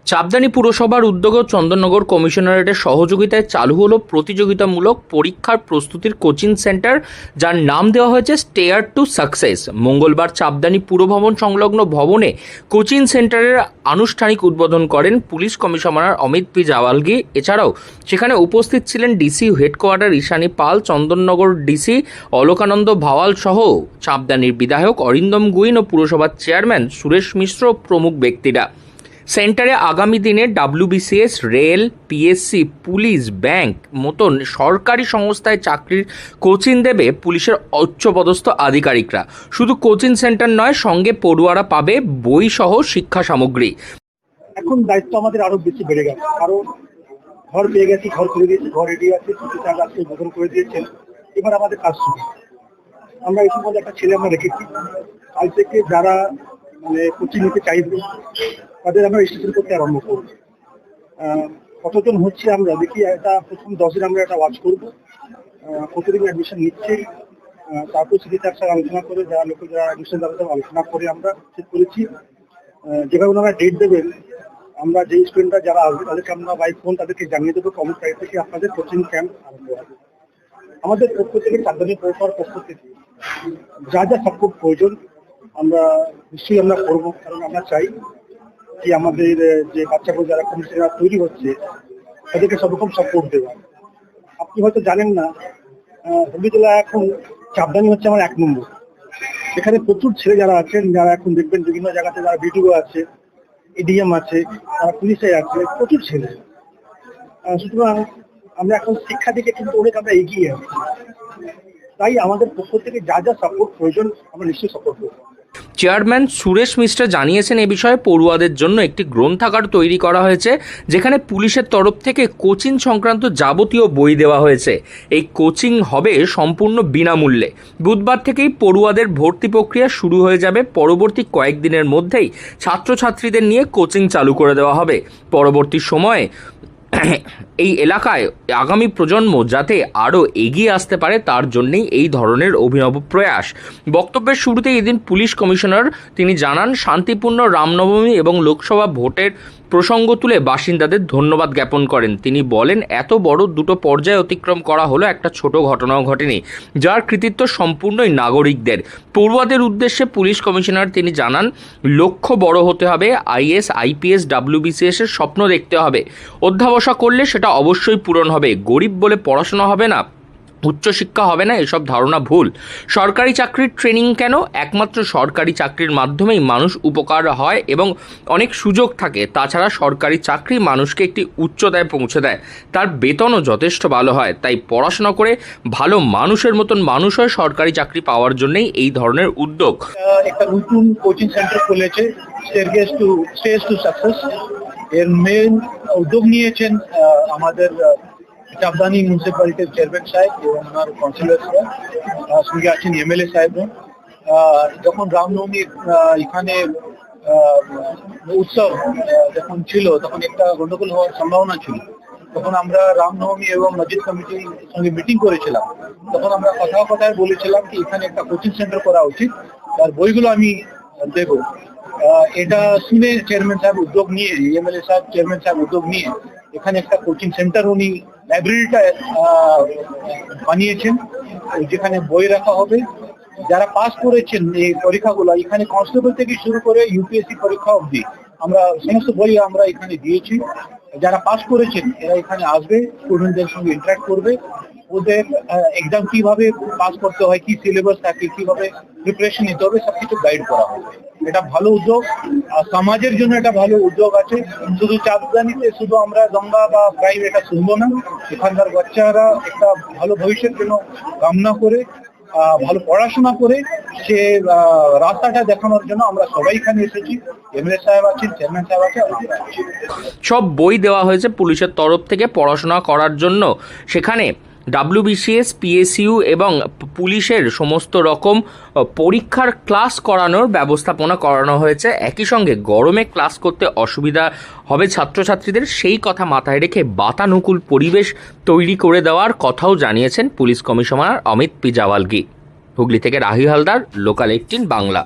চাপদানি পুরসভার উদ্যোগে চন্দননগর কমিশনারেটের সহযোগিতায় চালু হলো প্রতিযোগিতামূলক পরীক্ষার প্রস্তুতির কোচিং সেন্টার, যার নাম দেওয়া হয়েছে স্টেয়ার টু সাকসেস। মঙ্গলবার চাপদানি পুরভবন সংলগ্ন ভবনে কোচিং সেন্টারের আনুষ্ঠানিক উদ্বোধন করেন police commissioner Amit P Jawalgi. এছাড়াও সেখানে উপস্থিত ছিলেন ডিসি হেডকোয়ার্টার ঈশানী পাল, চন্দননগর ডিসি অলোকানন্দ ভাওয়াল সহ চাপদানির বিধায়ক অরিন্দম গুইন ও পুরসভার চেয়ারম্যান সুরেশ মিশ্র প্রমুখ ব্যক্তিরা। সেন্টারে আগামী দিনে WBCS, rail, PSC, police, bank মতন সরকারি সংস্থায় চাকরির কোচিং দেবে পুলিশের উচ্চপদস্থ আধিকারিকরা। শুধু কোচিং সেন্টার নয়, সঙ্গে পড়ুয়ারা পাবে বই সহ শিক্ষা সামগ্রী। এখন দায়িত্ব আমাদের আরো বেশি বেড়ে গেছে, কারণ ঘর পেয়ে গেছি, ঘর করে দিয়েছি, ঘর রেডি আছে, আজকে উদ্বোধন করে দিয়েছেন। এবার আমাদের কাজ শুরু। আমরা এই সম্বন্ধে একটা ছেলে আমরা রেখেছি, কাল থেকে যারা কোচিং নিতে চাইবে তাদের আমরা রেজিস্ট্রেশন করতে আরম্ভ করবো। কতজন হচ্ছে আমরা দেখি, একটা প্রথম 10 দিন আমরা একটা ওয়াচ করবো কতদিন অ্যাডমিশন নিচ্ছে, তারপর সেটি তার সাথে আলোচনা করে যারা অ্যাডমিশন তাদের সাথে আলোচনা করে আমরা ঠিক করেছি যেভাবে ওনারা ডেট দেবেন, আমরা যেই স্টুডেন্টরা যারা আসবে তাদেরকে আমরা বাই ফোন তাদেরকে জানিয়ে দেবো কমন তারিখ থেকে আপনাদের কোচিং ক্যাম্প আরম্ভ হবে। আমাদের পক্ষ থেকে চাপদানি পৌরসভার পক্ষ থেকে যা যা সাপোর্ট প্রয়োজন আমরা নিশ্চয়ই আমরা করবো, কারণ আমরা চাই যে আমাদের যে বাচ্চাগুলো যারা কমিশনার তৈরি হচ্ছে তাদেরকে সব রকম সাপোর্ট দেওয়া। আপনি হয়তো জানেন না, হুগলি জেলা এখন চাপদানি হচ্ছে আমার 1 নম্বর। এখানে প্রচুর ছেলে যারা আছেন, যারা এখন দেখবেন বিভিন্ন জায়গাতে যারা বিডিও আছে, EDM আছে, পুলিশে আছে, প্রচুর ছেলে। সুতরাং আমরা এখন শিক্ষা দিকে কিন্তু অনেক আমরা এগিয়ে আছি, তাই আমাদের পক্ষ থেকে যা যা সাপোর্ট প্রয়োজন আমরা নিশ্চয়ই সাপোর্ট করবো। চেয়ারম্যান সুরেশ মিশ্র জানিয়েছেন, এ বিষয়ে পড়ুয়াদের জন্য একটি গ্রন্থাগার তৈরি করা হয়েছে, যেখানে পুলিশের তরফ থেকে কোচিং সংক্রান্ত যাবতীয় বই দেওয়া হয়েছে। এই কোচিং হবে সম্পূর্ণ বিনামূল্যে। বুধবার থেকেই পড়ুয়াদের ভর্তি প্রক্রিয়া শুরু হয়ে যাবে। পরবর্তী কয়েকদিনের মধ্যেই ছাত্রছাত্রীদের নিয়ে কোচিং চালু করে দেওয়া হবে। পরবর্তী সময়ে এই এলাকায় আগামী প্রজন্ম যাতে আরও এগিয়ে আসতে পারে, তার জন্যই এই ধরনের অভিনব প্রয়াস। বক্তব্যের শুরুতে এদিন পুলিশ কমিশনার তিনি জানান, শান্তিপূর্ণ রামনবমী এবং লোকসভা ভোটের প্রসঙ্গ তুলে বাসিন্দাদের ধন্যবাদ জ্ঞাপন করেন। তিনি বলেন, এত বড় দুটো পর্যায়ে অতিক্রম করা হলো, একটা ছোট ঘটনাও ঘটেনি, যার কৃতিত্ব সম্পূর্ণই নাগরিকদের। পড়ুয়াদের উদ্দেশ্যে পুলিশ কমিশনার তিনি জানান, লক্ষ্য বড় হতে হবে, IAS, IPS, WBCS এর স্বপ্ন দেখতে হবে। অধ্যাবসা করলে সেটা অবশ্যই পূরণ হবে। গরিব বলে পড়াশোনা হবে না, উচ্চশিক্ষা হবে না, এসব ধারণা ভুল। সরকারি চাকরির ট্রেনিং কেন? একমাত্র সরকারি চাকরির মাধ্যমেই মানুষ উপকার হয় এবং অনেক সুযোগ থাকে। তাছাড়া সরকারি চাকরি মানুষকে একটি উচ্চতায় পৌঁছে দেয়, তার বেতনও যথেষ্ট ভালো হয়। তাই পড়াশোনা করে ভালো মানুষের মতন মানুষ হয় সরকারি চাকরি পাওয়ার জন্যই এই ধরনের উদ্যোগ। একটা নতুন কোচিং সেন্টার খুলেছে, স্টেয়ারকেস টু সাকসেস। এর মেন উদ্যোগ নিয়েছেন আমাদের চাপদানি মিউনিসিপ্যালিটির চেয়ারম্যান সাহেব এবং ওনার কাউন্সিলররা, সঙ্গে আছেন MLA সাহেবরা। যখন রামনবমীর এখানে উৎসব যখন ছিল, তখন একটা গন্ডগোল হওয়ার সম্ভাবনা ছিল। তখন আমরা রামনবমী এবং মসজিদ কমিটির সঙ্গে মিটিং করেছিলাম। তখন আমরা কথায় বলেছিলাম কি এখানে একটা কোচিং সেন্টার করা উচিত, আর বইগুলো আমি দেব। এটা শুনে চেয়ারম্যান সাহেব উদ্যোগ নিয়ে, MLA সাহেব, চেয়ারম্যান সাহেব উদ্যোগ নিয়ে এখানে একটা কোচিং সেন্টার, উনি লাইব্রেরিটা বানিয়েছেন, যেখানে বই রাখা হবে। যারা পাস করেছেন এই পরীক্ষাগুলো, এখানে কনস্টেবল থেকে শুরু করে UPSC পরীক্ষা অবধি আমরা সমস্ত বই আমরা এখানে দিয়েছি। যারা পাস করেছেন এরা এখানে আসবে, স্টুডেন্টদের সঙ্গে ইন্টারাক্ট করবে, ওদের এক্সাম কিভাবে পাস করতে হয়, কি সিলেবাস থাকে, কিভাবে প্রিপারেশন নিতে হবে, সবকিছু গাইড করা হবে। এটা ভালো উদ্যোগ, সমাজের জন্য এটা ভালো উদ্যোগ আছে। শুধু চাপদানিতে শুধু আমরা গঙ্গা বা প্রাইম এটা শুনবো না, এখানকার বাচ্চারা একটা ভালো ভবিষ্যৎ জন্য কামনা করে ভালো পড়াশোনা করে সে রাস্তাটা দেখানোর জন্য আমরা সবাই এখানে এসেছি। MLA সাহেব আছেন, চেয়ারম্যান সাহেব আছে, সব বই দেওয়া হয়েছে পুলিশের তরফ থেকে পড়াশোনা করার জন্য। সেখানে WBCS, PSU এবং পুলিশের সমস্ত রকম পরীক্ষার ক্লাস করানোর ব্যবস্থাপনা করানো হয়েছে। একই সঙ্গে গরমে ক্লাস করতে অসুবিধা হবে ছাত্রছাত্রীদের, সেই কথা মাথায় রেখে বাতানুকূল পরিবেশ তৈরি করে দেওয়ার কথাও জানিয়েছেন police commissioner Amit P Jawalgi. Hooghly থেকে রাহি হালদার, লোকাল 18 বাংলা।